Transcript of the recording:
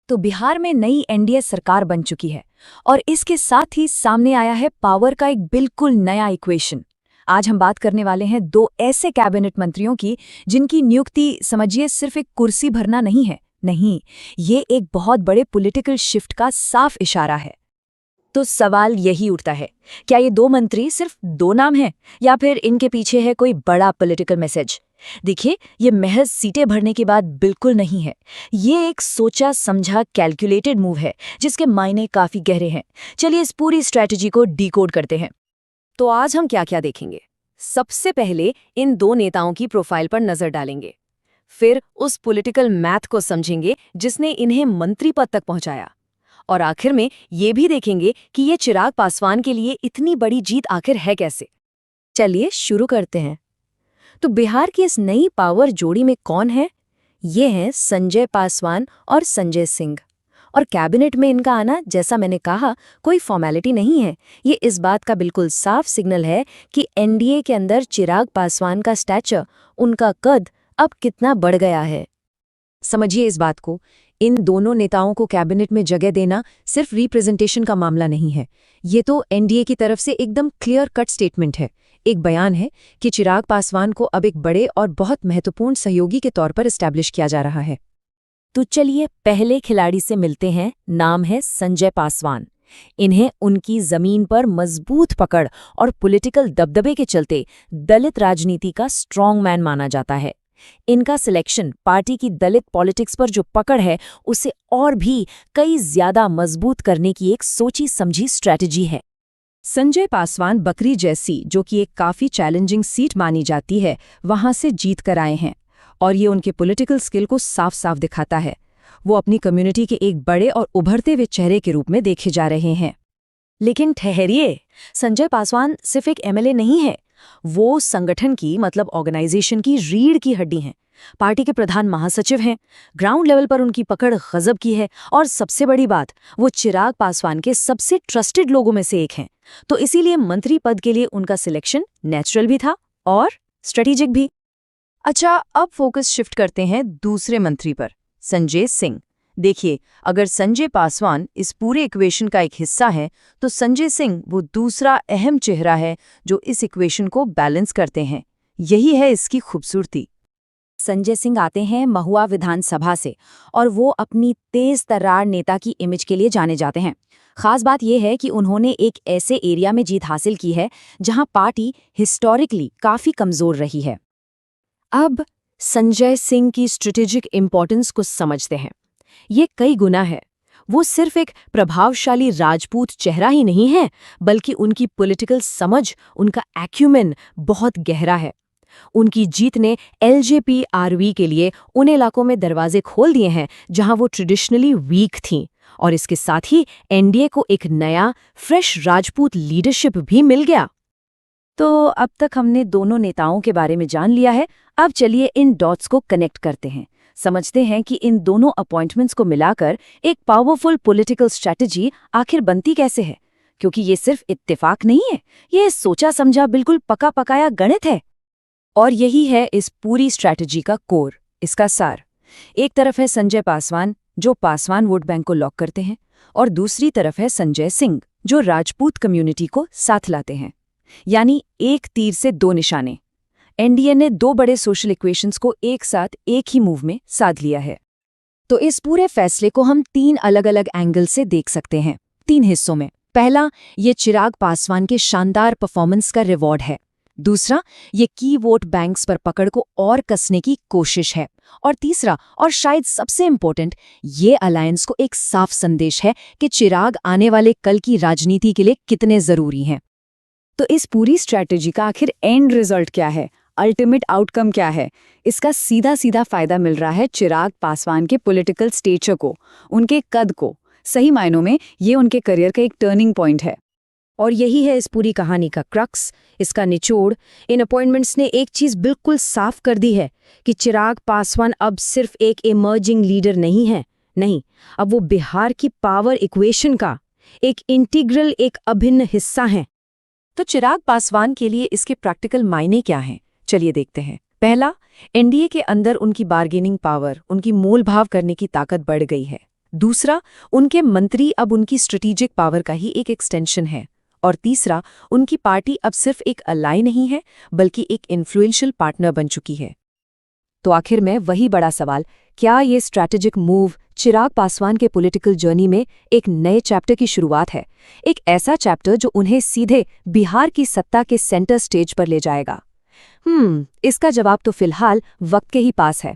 तो बिहार में नई एनडीए सरकार बन चुकी है और इसके साथ ही सामने आया है पावर का एक बिल्कुल नया इक्वेशन। आज हम बात करने वाले हैं दो ऐसे कैबिनेट मंत्रियों की जिनकी नियुक्ति समझिए सिर्फ एक कुर्सी भरना नहीं है, नहीं, ये एक बहुत बड़े पॉलिटिकल शिफ्ट का साफ इशारा है। तो सवाल यही उठता है, क्या ये दो मंत्री सिर्फ दो नाम हैं या फिर इनके पीछे है कोई बड़ा पॉलिटिकल मैसेज? देखिए, ये महज सीटें भरने की बात बिल्कुल नहीं है। ये एक सोचा समझा कैलकुलेटेड मूव है जिसके मायने काफी गहरे हैं। चलिए इस पूरी स्ट्रैटेजी को डिकोड करते हैं। तो आज हम क्या क्या देखेंगे? सबसे पहले इन दो नेताओं की प्रोफाइल पर नजर डालेंगे, फिर उस पॉलिटिकल मैथ को समझेंगे जिसने इन्हें मंत्री पद तक पहुंचाया, और आखिर में ये भी देखेंगे कि ये चिराग पासवान के लिए इतनी बड़ी जीत आखिर है कैसे। चलिए शुरू करते हैं। तो बिहार की इस नई पावर जोड़ी में कौन है? ये हैं संजय पासवान और संजय सिंह। और कैबिनेट में इनका आना, जैसा मैंने कहा, कोई फॉर्मेलिटी नहीं है। ये इस बात का बिल्कुल साफ सिग्नल है कि एनडीए के अंदर चिराग पासवान का स्टैचर, उनका कद अब कितना बढ़ गया है। समझिए इस बात को, इन दोनों नेताओं को कैबिनेट में जगह देना सिर्फ रिप्रेजेंटेशन का मामला नहीं है। ये तो एनडीए की तरफ से एकदम क्लियर कट स्टेटमेंट है, एक बयान है कि चिराग पासवान को अब एक बड़े और बहुत महत्वपूर्ण सहयोगी के तौर पर एस्टैब्लिश किया जा रहा है। तो चलिए पहले खिलाड़ी से मिलते हैं। नाम है संजय पासवान। इन्हें उनकी जमीन पर मजबूत पकड़ और पॉलिटिकल दबदबे के चलते दलित राजनीति का स्ट्रॉन्ग मैन माना जाता है। इनका सिलेक्शन पार्टी की दलित पॉलिटिक्स पर जो पकड़ है उसे और भी कई ज्यादा मजबूत करने की एक सोची समझी स्ट्रैटेजी है। संजय पासवान बकरी जैसी, जो कि एक काफी चैलेंजिंग सीट मानी जाती है, वहां से जीत कर आए हैं, और ये उनके पॉलिटिकल स्किल को साफ साफ दिखाता है। वो अपनी कम्युनिटी के एक बड़े और उभरते हुए चेहरे के रूप में देखे जा रहे हैं। लेकिन ठहरिए, संजय पासवान सिर्फ एक एमएलए नहीं है, वो संगठन की, मतलब ऑर्गेनाइजेशन की रीढ़ की हड्डी हैं। पार्टी के प्रधान महासचिव हैं, ग्राउंड लेवल पर उनकी पकड़ गजब की है, और सबसे बड़ी बात, वो चिराग पासवान के सबसे ट्रस्टेड लोगों में से एक हैं। तो इसीलिए मंत्री पद के लिए उनका सिलेक्शन नेचुरल भी था और स्ट्रेटेजिक भी। अच्छा, अब फोकस शिफ्ट करते हैं दूसरे मंत्री पर, संजय सिंह। देखिए, अगर संजय पासवान इस पूरे इक्वेशन का एक हिस्सा है, तो संजय सिंह वो दूसरा अहम चेहरा है जो इस इक्वेशन को बैलेंस करते हैं। यही है इसकी खूबसूरती। संजय सिंह आते हैं महुआ विधानसभा से, और वो अपनी तेज तर्रार नेता की इमेज के लिए जाने जाते हैं। खास बात यह है कि उन्होंने एक ऐसे एरिया में जीत हासिल की है जहां पार्टी हिस्टोरिकली काफी कमजोर रही है। अब संजय सिंह की स्ट्रेटेजिक इंपॉर्टेंस को समझते हैं। ये कई गुना है। वो सिर्फ एक प्रभावशाली राजपूत चेहरा ही नहीं है, बल्कि उनकी पॉलिटिकल समझ, उनका एक्यूमेन बहुत गहरा है। उनकी जीत ने एलजेपीआरवी के लिए उन इलाकों में दरवाजे खोल दिए हैं जहां वो ट्रेडिशनली वीक थीं, और इसके साथ ही एनडीए को एक नया फ्रेश राजपूत लीडरशिप भी मिल गया। तो अब तक हमने दोनों नेताओं के बारे में जान लिया है। अब चलिए इन डॉट्स को कनेक्ट करते हैं, समझते हैं कि इन दोनों अपॉइंटमेंट्स को मिलाकर एक पावरफुल पॉलिटिकल स्ट्रैटेजी आखिर बनती कैसे है। क्योंकि ये सिर्फ इत्तेफाक नहीं है, ये सोचा समझा बिल्कुल पका पकाया गणित है। और यही है इस पूरी स्ट्रैटेजी का कोर, इसका सार। एक तरफ है संजय पासवान, जो पासवान वोट बैंक को लॉक करते हैं, और दूसरी तरफ है संजय सिंह, जो राजपूत कम्युनिटी को साथ लाते हैं। यानी एक तीर से दो निशाने। एनडीए ने दो बड़े सोशल इक्वेशंस को एक साथ एक ही मूव में साध लिया है। तो इस पूरे फैसले को हम तीन अलग अलग एंगल से देख सकते हैं, तीन हिस्सों में। पहला, ये चिराग पासवान के शानदार परफॉर्मेंस का रिवॉर्ड है। दूसरा, ये की वोट बैंक्स पर पकड़ को और कसने की कोशिश है। और तीसरा, और शायद सबसे इंपॉर्टेंट, ये अलायंस को एक साफ संदेश है कि चिराग आने वाले कल की राजनीति के लिए कितने जरूरी हैं। तो इस पूरी स्ट्रैटेजी का आखिर एंड रिजल्ट क्या है, अल्टीमेट आउटकम क्या है? इसका सीधा सीधा फायदा मिल रहा है चिराग पासवान के पॉलिटिकल स्टेचर को, उनके कद को। सही मायनों में ये उनके करियर का एक टर्निंग पॉइंट है। और यही है इस पूरी कहानी का क्रक्स, इसका निचोड़। इन अपॉइंटमेंट्स ने एक चीज बिल्कुल साफ कर दी है कि चिराग पासवान अब सिर्फ एक इमर्जिंग लीडर नहीं है, नहीं, अब वो बिहार की पावर इक्वेशन का एक इंटीग्रल, एक अभिन्न हिस्सा हैं। तो चिराग पासवान के लिए इसके प्रैक्टिकल मायने क्या हैं? चलिए देखते हैं। पहला, एनडीए के अंदर उनकी बार्गेनिंग पावर, उनकी मोल भाव करने की ताकत बढ़ गई है। दूसरा, उनके मंत्री अब उनकी स्ट्रेटेजिक पावर का ही एक एक्सटेंशन है। और तीसरा, उनकी पार्टी अब सिर्फ एक अलाई नहीं है, बल्कि एक इन्फ्लुएंशियल पार्टनर बन चुकी है। तो आखिर में वही बड़ा सवाल, क्या ये स्ट्रैटेजिक मूव चिराग पासवान के पॉलिटिकल जर्नी में एक नए चैप्टर की शुरुआत है, एक ऐसा चैप्टर जो उन्हें सीधे बिहार की सत्ता के सेंटर स्टेज पर ले जाएगा? इसका जवाब तो फिलहाल वक्त के ही पास है।